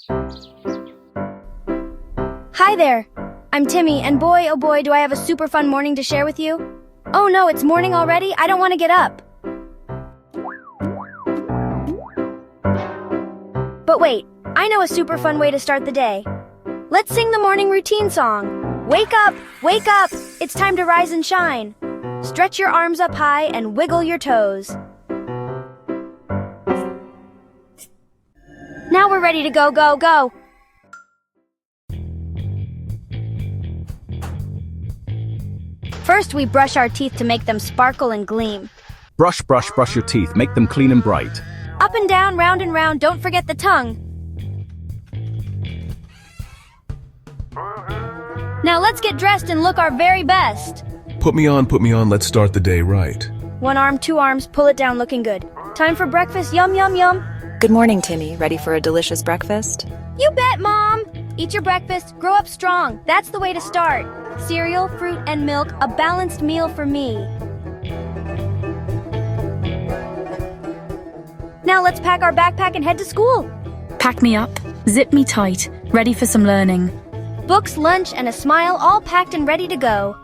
Hi there. I'm Timmy, and boy, oh boy, do I have a super fun morning to share with you. Oh no, it's morning already? I don't want to get up. But wait, I know a super fun way to start the day. Let's sing the morning routine song. Wake up, it's time to rise and shine. Stretch your arms up high and wiggle your toes. Now we're ready to go, go, go. First, we brush our teeth to make them sparkle and gleam. Brush, brush, brush your teeth. Make them clean and bright. Up and down, round and round, don't forget the tongue. Now let's get dressed and look our very best. Put me on, let's start the day right. One arm, two arms, pull it down looking good. Time for breakfast, yum, yum, yum. Good morning, Timmy. Ready for a delicious breakfast? You bet, Mom! Eat your breakfast, grow up strong. That's the way to start. Cereal, fruit, and milk, a balanced meal for me. Now let's pack our backpack and head to school. Pack me up, zip me tight, ready for some learning. Books, lunch, and a smile, all packed and ready to go.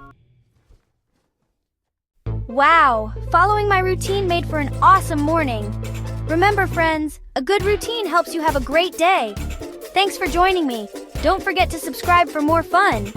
Wow, following my routine made for an awesome morning. Remember, friends, a good routine helps you have a great day. Thanks for joining me. Don't forget to subscribe for more fun.